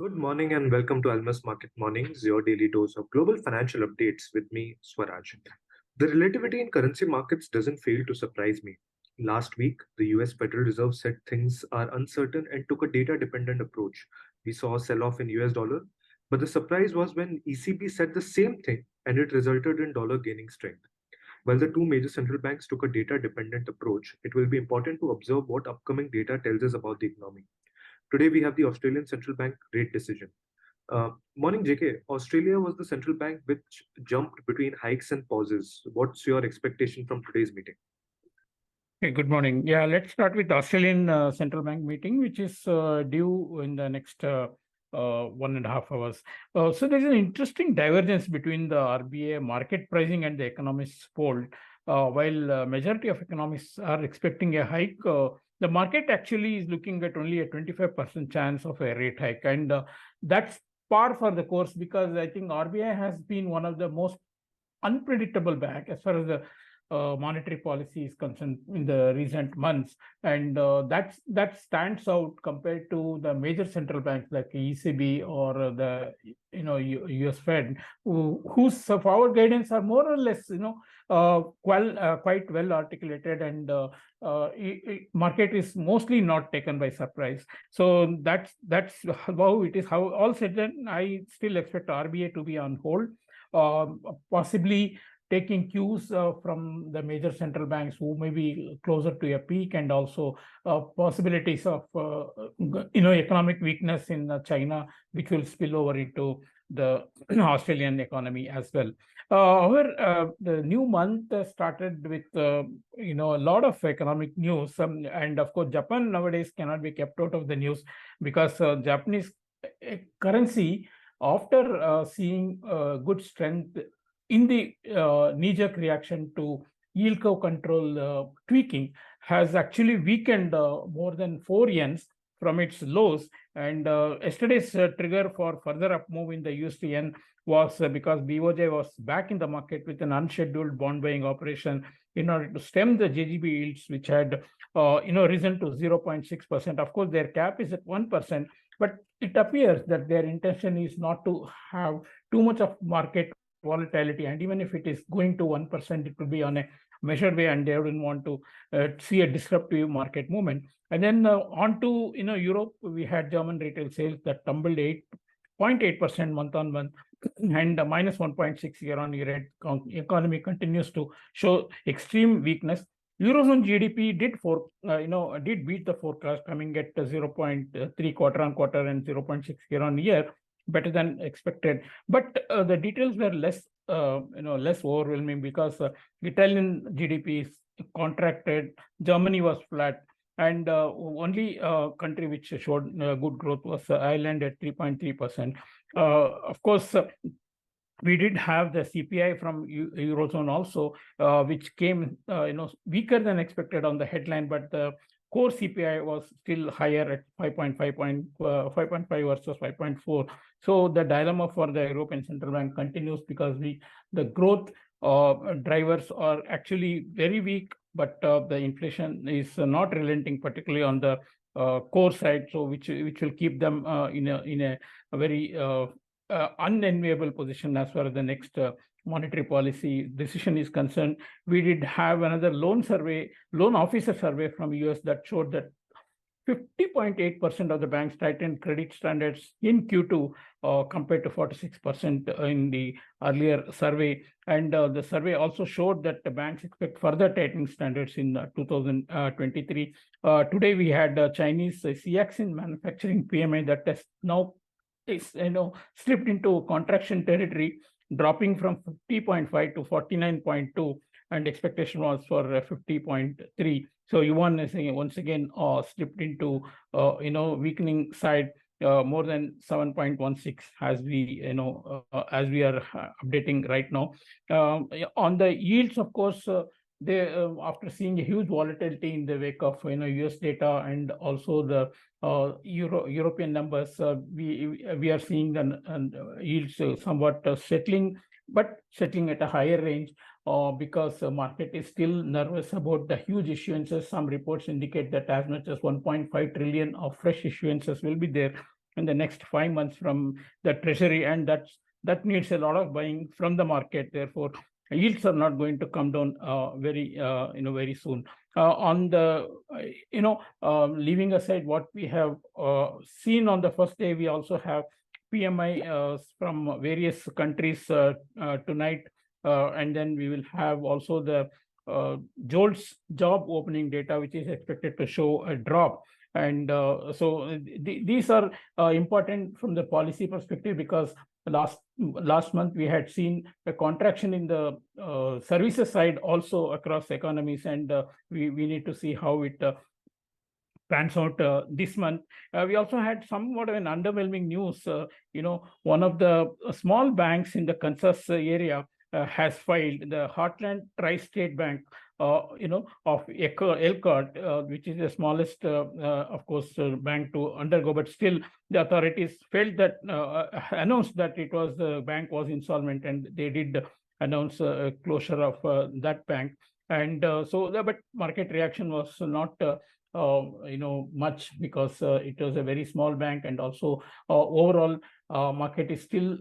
Good morning and welcome to Almus Market Mornings, your daily dose of global financial updates with me, Swaraj. The relativity in currency markets doesn't fail to surprise me. Last week, the US Federal Reserve said things are uncertain and took a data dependent approach. We saw a sell off in US dollar, but the surprise was when ECB said the same thing and it resulted in dollar gaining strength. While the two major central banks took a data dependent approach, it will be important to observe what upcoming data tells us about the economy. Today, we have the Australian Central Bank rate decision. Morning, JK. Australia was the central bank which jumped between hikes and pauses. What's your expectation from today's meeting? Okay, good morning. Yeah, let's start with the Australian Central Bank meeting, which is due in the next 1.5 hours. So there's an interesting divergence between the RBA market pricing and the economists poll. While majority of economists are expecting a hike, the market actually is looking at only a 25% chance of a rate hike. And that's par for the course because I think RBI has been one of the most unpredictable bank as far as the monetary policy is concerned in the recent months, and that stands out compared to the major central banks like ECB or the US Fed, whose forward guidance are more or less quite well articulated, and market is mostly not taken by surprise. So that's how it is. How all said, then I still expect RBA to be on hold, possibly taking cues from the major central banks who may be closer to a peak, and also possibilities of economic weakness in China, which will spill over into the Australian economy as well. However, the new month started with a lot of economic news, and of course Japan nowadays cannot be kept out of the news because Japanese currency, after seeing good strength in the knee-jerk reaction to yield curve control tweaking, has actually weakened more than 4 yens from its lows. And yesterday's trigger for further up move in the USD yen was because BOJ was back in the market with an unscheduled bond buying operation in order to stem the JGB yields, which had risen to 0.6%. Of course, their cap is at 1%, but it appears that their intention is not to have too much of market volatility, and even if it is going to 1%, it will be on a measured way, and they wouldn't want to see a disruptive market movement. And then on to Europe, we had German retail sales that tumbled 8.8% month on month and minus 1.6 year on year. Economy continues to show extreme weakness. Eurozone GDP did beat the forecast, coming at 0.3 quarter on quarter and 0.6 year on year, better than expected. But the details were less overwhelming because Italian GDP is contracted, Germany was flat, and only country which showed good growth was Ireland at 3.3%. Of course, we did have the CPI from Eurozone also, which came weaker than expected on the headline, but the core CPI was still higher at 5.5 versus 5.4. So the dilemma for the European Central Bank continues because the growth drivers are actually very weak, but the inflation is not relenting, particularly on the core side. So which will keep them in a very unenviable position as far as the next monetary policy decision is concerned. We did have another loan officer survey from US that showed that 50.8% of the banks tightened credit standards in Q2 compared to 46% in the earlier survey. And the survey also showed that the banks expect further tightening standards in 2023. Today we had Chinese Xiaxin manufacturing PMI that has now slipped into contraction territory, dropping from 50.5 to 49.2, and expectation was for 50.3. So yuan is once again slipped into weakening side, more than 7.16 as we are updating right now. On the yields, of course, they after seeing a huge volatility in the wake of US data and also the European numbers, we are seeing the yields somewhat settling, but settling at a higher range because the market is still nervous about the huge issuances. Some reports indicate that as much as 1.5 trillion of fresh issuances will be there in the next 5 months from the treasury, and that needs a lot of buying from the market. Therefore, yields are not going to come down very soon. On the leaving aside what we have seen on the first day, we also have PMI from various countries tonight, and then we will have also the JOLTS job opening data, which is expected to show a drop. And so these are important from the policy perspective, because last month we had seen a contraction in the services side also across economies, and we need to see how it pans out this month. We also had somewhat of an underwhelming news. One of the small banks in the Kansas area has filed, the Heartland Tri-State Bank, of Elkhart, which is the smallest, of course, bank to undergo, but still the authorities felt that, announced that the bank was insolvent, and they did announce a closure of that bank. And but market reaction was not much, because it was a very small bank, and also overall market is still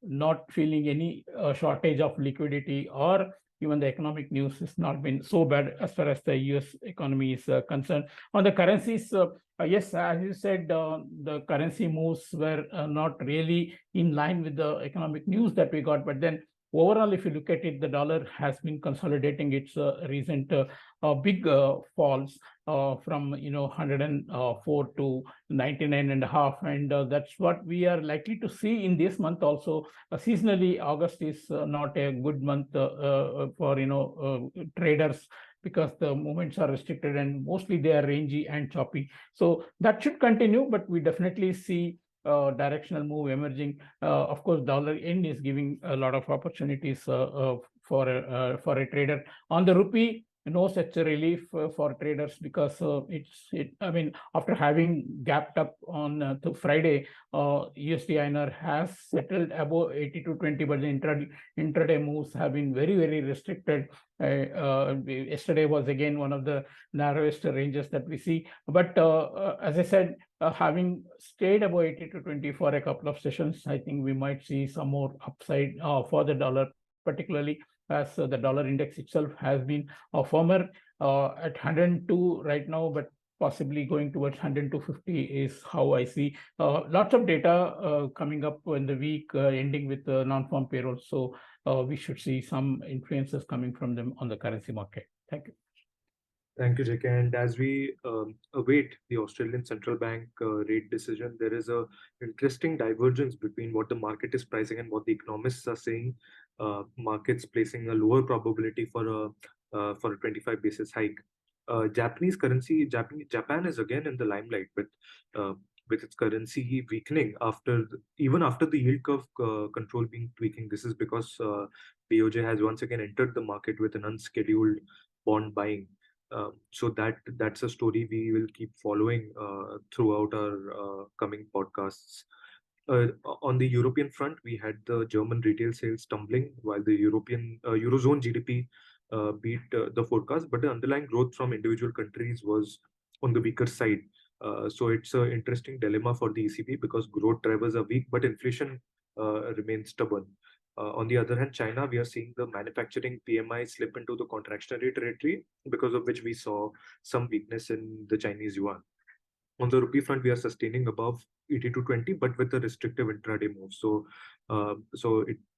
not feeling any shortage of liquidity, or even the economic news has not been so bad as far as the US economy is concerned. On the currencies, yes, as you said, the currency moves were not really in line with the economic news that we got, but then overall, if you look at it, the dollar has been consolidating its recent big falls from 104 to 99.5, and that's what we are likely to see in this month also. Seasonally, August is not a good month for traders, because the movements are restricted and mostly they are rangy and choppy. So that should continue, but we definitely see directional move emerging. Of course, dollar yen is giving a lot of opportunities for a trader. On the rupee, no such a relief for traders, because after having gapped up on to Friday, USD INR has settled above 80 to 20, but the intraday moves have been very, very restricted. Yesterday was again one of the narrowest ranges that we see. But as I said, having stayed above 80 to 20 for a couple of sessions, I think we might see some more upside for the dollar, particularly as the dollar index itself has been firmer at 102 right now, but possibly going towards 102.50 is how I see. Lots of data coming up in the week, ending with the non-farm payroll. So we should see some influences coming from them on the currency market. Thank you. Thank you, JK. And as we await the Australian Central Bank rate decision, there is a interesting divergence between what the market is pricing and what the economists are saying. Markets placing a lower probability for a 25 basis hike. Japanese currency, Japan is again in the limelight with its currency weakening even after the yield curve control being tweaking. This is because BOJ has once again entered the market with an unscheduled bond buying. So that's a story we will keep following throughout our coming podcasts. On the European front, we had the German retail sales tumbling, while the Eurozone GDP beat the forecast, but the underlying growth from individual countries was on the weaker side. So it's an interesting dilemma for the ECB, because growth drivers are weak, but inflation remains stubborn. On the other hand, China, we are seeing the manufacturing PMI slip into the contractionary territory, because of which we saw some weakness in the Chinese yuan. On the rupee front, we are sustaining above 80 to 20, but with a restrictive intraday move. So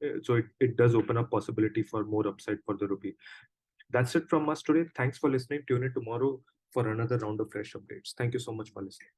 it does open up possibility for more upside for the rupee. That's it from us today. Thanks for listening. Tune in tomorrow for another round of fresh updates. Thank you so much for listening.